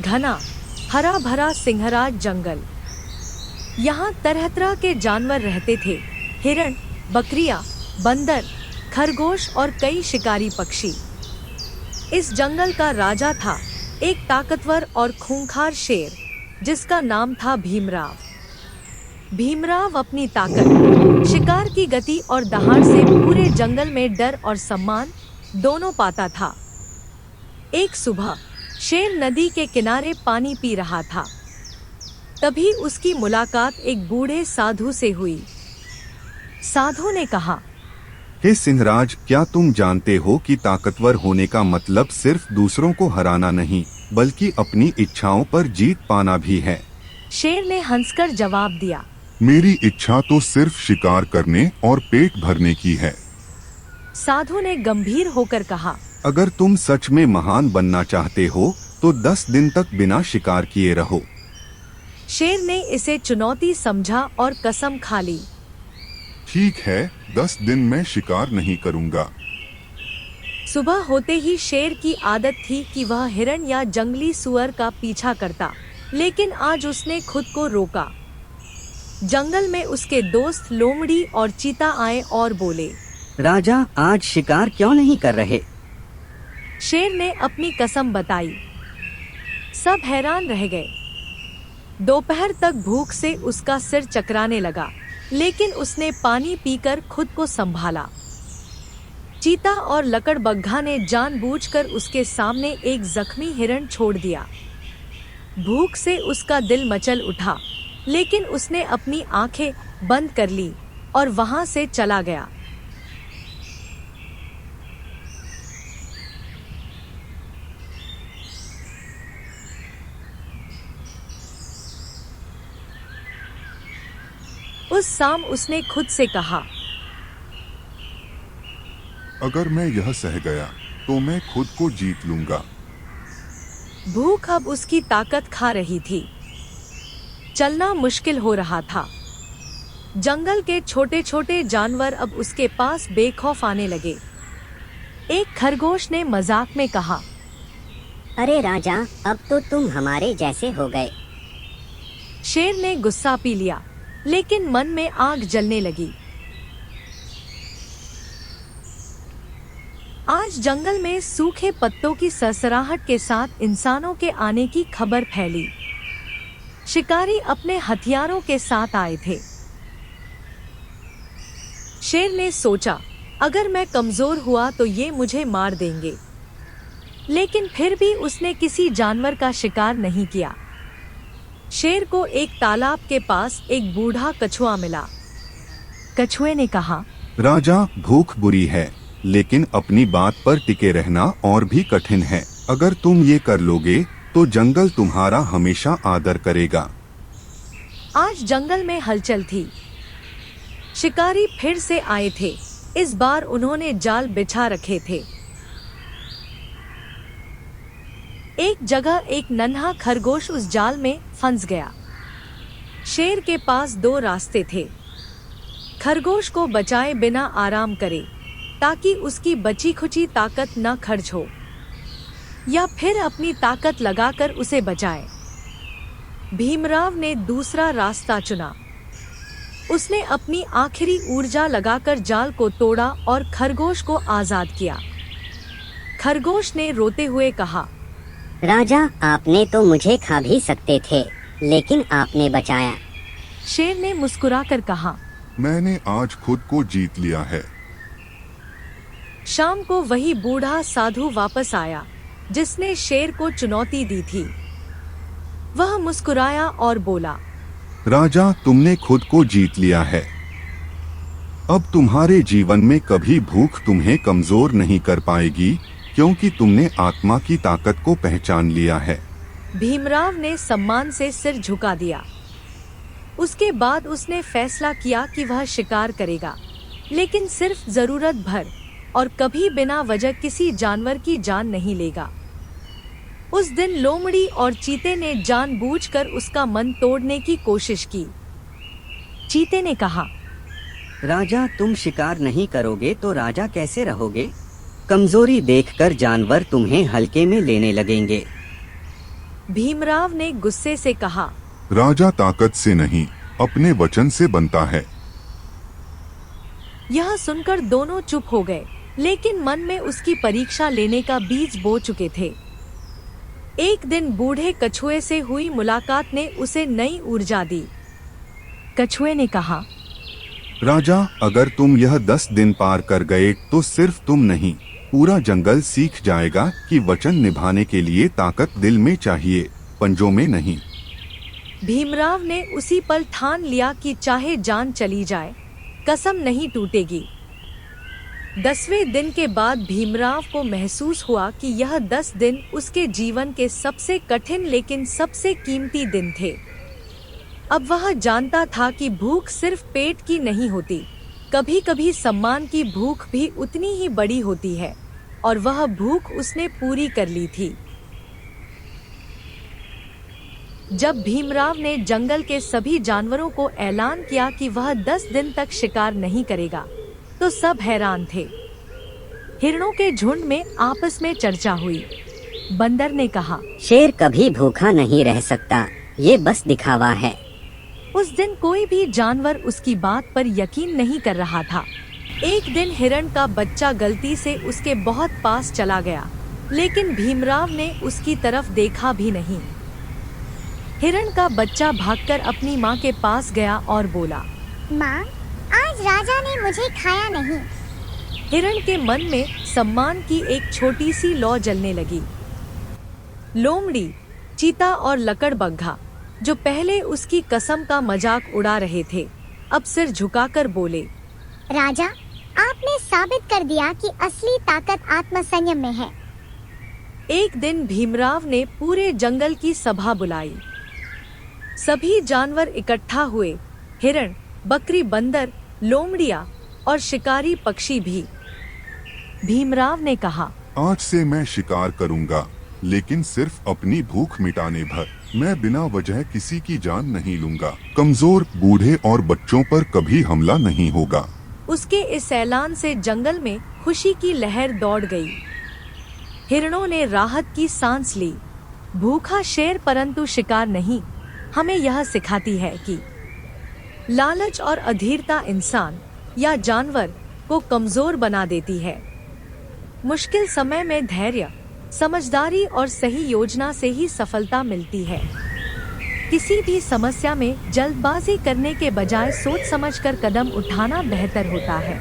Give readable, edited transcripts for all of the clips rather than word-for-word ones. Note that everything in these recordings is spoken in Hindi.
घना हरा भरा सिंहराज जंगल। यहाँ तरह तरह के जानवर रहते थे, हिरण, बकरियां, बंदर, खरगोश और कई शिकारी पक्षी। इस जंगल का राजा था एक ताकतवर और खूंखार शेर, जिसका नाम था भीमराव। भीमराव अपनी ताकत, शिकार की गति और दहाड़ से पूरे जंगल में डर और सम्मान दोनों पाता था। एक सुबह शेर नदी के किनारे पानी पी रहा था। तभी उसकी मुलाकात एक बूढ़े साधु से हुई। साधु ने कहा, हे सिंहराज, क्या तुम जानते हो कि ताकतवर होने का मतलब सिर्फ दूसरों को हराना नहीं, बल्कि अपनी इच्छाओं पर जीत पाना भी है। शेर ने हंसकर जवाब दिया, मेरी इच्छा तो सिर्फ शिकार करने और पेट भरने की है। साधु ने गंभीर होकर कहा, अगर तुम सच में महान बनना चाहते हो तो 10 दिन तक बिना शिकार किए रहो। शेर ने इसे चुनौती समझा और कसम खा ली। ठीक है, 10 दिन मैं शिकार नहीं करूंगा। सुबह होते ही शेर की आदत थी कि वह हिरण या जंगली सुअर का पीछा करता, लेकिन आज उसने खुद को रोका। जंगल में उसके दोस्त लोमड़ी और चीता आए और बोले, राजा, आज शिकार क्यों नहीं कर रहे? शेर ने अपनी कसम बताई। सब हैरान रह गए। दोपहर तक भूख से उसका सिर चकराने लगा, लेकिन उसने पानी पीकर खुद को संभाला। चीता और लकड़बग्घा ने जानबूझकर उसके सामने एक जख्मी हिरण छोड़ दिया। भूख से उसका दिल मचल उठा, लेकिन उसने अपनी आंखें बंद कर ली और वहां से चला गया। उस शाम उसने खुद से कहा, अगर मैं यह सह गया तो मैं खुद को जीत लूंगा। भूख अब उसकी ताकत खा रही थी। चलना मुश्किल हो रहा था। जंगल के छोटे छोटे जानवर अब उसके पास बेखौफ आने लगे। एक खरगोश ने मजाक में कहा, अरे राजा, अब तो तुम हमारे जैसे हो गए। शेर ने गुस्सा पी लिया, लेकिन मन में आग जलने लगी। आज जंगल में सूखे पत्तों की सरसराहट के साथ इंसानों के आने की खबर फैली। शिकारी अपने हथियारों के साथ आए थे। शेर ने सोचा, अगर मैं कमजोर हुआ तो ये मुझे मार देंगे, लेकिन फिर भी उसने किसी जानवर का शिकार नहीं किया। शेर को एक तालाब के पास एक बूढ़ा कछुआ मिला। कछुए ने कहा, राजा, भूख बुरी है, लेकिन अपनी बात पर टिके रहना और भी कठिन है। अगर तुम ये कर लोगे तो जंगल तुम्हारा हमेशा आदर करेगा। आज जंगल में हलचल थी। शिकारी फिर से आए थे। इस बार उन्होंने जाल बिछा रखे थे। एक जगह एक नन्हा खरगोश उस जाल में फंस गया। शेर के पास 2 रास्ते थे। खरगोश को बचाए बिना आराम करे, ताकि उसकी बची खुची ताकत न खर्च हो, या फिर अपनी ताकत लगाकर उसे बचाए। भीमराव ने दूसरा रास्ता चुना। उसने अपनी आखिरी ऊर्जा लगाकर जाल को तोड़ा और खरगोश को आजाद किया। खरगोश ने रोते हुए कहा, राजा, आपने तो मुझे खा भी सकते थे, लेकिन आपने बचाया। शेर ने मुस्कुराकर कहा, मैंने आज खुद को जीत लिया है। शाम को वही बूढ़ा साधु वापस आया, जिसने शेर को चुनौती दी थी। वह मुस्कुराया और बोला, राजा, तुमने खुद को जीत लिया है। अब तुम्हारे जीवन में कभी भूख तुम्हें कमजोर नहीं कर पाएगी, क्योंकि तुमने आत्मा की ताकत को पहचान लिया है। भीमराव ने सम्मान से सिर झुका दिया। उसके बाद उसने फैसला किया कि वह शिकार करेगा, लेकिन सिर्फ जरूरत भर, और कभी बिना वजह किसी जानवर की जान नहीं लेगा। उस दिन लोमड़ी और चीते ने जानबूझकर उसका मन तोड़ने की कोशिश की। चीते ने कहा, राजा, तुम शिकार नहीं करोगे तो राजा कैसे रहोगे? कमजोरी देखकर जानवर तुम्हें हल्के में लेने लगेंगे। भीमराव ने गुस्से से कहा, राजा ताकत से नहीं, अपने वचन से बनता है। यह सुनकर दोनों चुप हो गए, लेकिन मन में उसकी परीक्षा लेने का बीज बो चुके थे। एक दिन बूढ़े कछुए से हुई मुलाकात ने उसे नई ऊर्जा दी। कछुए ने कहा, राजा, अगर तुम यह 10 दिन पार कर गए तो सिर्फ तुम नहीं, पूरा जंगल सीख जाएगा कि वचन निभाने के लिए ताकत दिल में चाहिए, पंजों में नहीं। भीमराव ने उसी पल ठान लिया कि चाहे जान चली जाए, कसम नहीं टूटेगी। 10वें दिन के बाद भीमराव को महसूस हुआ कि यह 10 दिन उसके जीवन के सबसे कठिन लेकिन सबसे कीमती दिन थे। अब वह जानता था कि भूख सिर्फ पेट की नहीं होती, कभी कभी सम्मान की भूख भी उतनी ही बड़ी होती है, और वह भूख उसने पूरी कर ली थी। जब भीमराव ने जंगल के सभी जानवरों को ऐलान किया कि वह 10 दिन तक शिकार नहीं करेगा, तो सब हैरान थे। हिरणों के झुंड में आपस में चर्चा हुई। बंदर ने कहा, शेर कभी भूखा नहीं रह सकता, ये बस दिखावा है। उस दिन कोई भी जानवर उसकी बात पर यकीन नहीं कर रहा था। एक दिन हिरण का बच्चा गलती से उसके बहुत पास चला गया, लेकिन भीमराव ने उसकी तरफ देखा भी नहीं। हिरण का बच्चा भागकर अपनी माँ के पास गया और बोला, माँ, आज राजा ने मुझे खाया नहीं। हिरण के मन में सम्मान की एक छोटी सी लौ जलने लगी। लोमड़ी, चीता और लकड़बग्घा, जो पहले उसकी कसम का मजाक उड़ा रहे थे, अब सिर झुकाकर बोले, राजा, आपने साबित कर दिया कि असली ताकत आत्मसंयम में है। एक दिन भीमराव ने पूरे जंगल की सभा बुलाई। सभी जानवर इकट्ठा हुए, हिरण, बकरी, बंदर, लोमड़िया और शिकारी पक्षी भी। भीमराव ने कहा, आज से मैं शिकार करूंगा, लेकिन सिर्फ अपनी भूख मिटाने भर। मैं बिना वजह किसी की जान नहीं लूंगा। कमजोर, बूढ़े और बच्चों पर कभी हमला नहीं होगा। उसके इस ऐलान से जंगल में खुशी की लहर दौड़ गई। हिरणों ने राहत की सांस ली। भूखा शेर परंतु शिकार नहीं, हमें यह सिखाती है कि लालच और अधीरता इंसान या जानवर को कमजोर बना देती है। मुश्किल समय में धैर्य, समझदारी और सही योजना से ही सफलता मिलती है। किसी भी समस्या में जल्दबाजी करने के बजाय सोच समझकर कदम उठाना बेहतर होता है।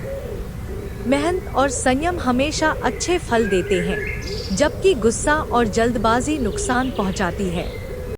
मेहनत और संयम हमेशा अच्छे फल देते हैं, जबकि गुस्सा और जल्दबाजी नुकसान पहुंचाती है।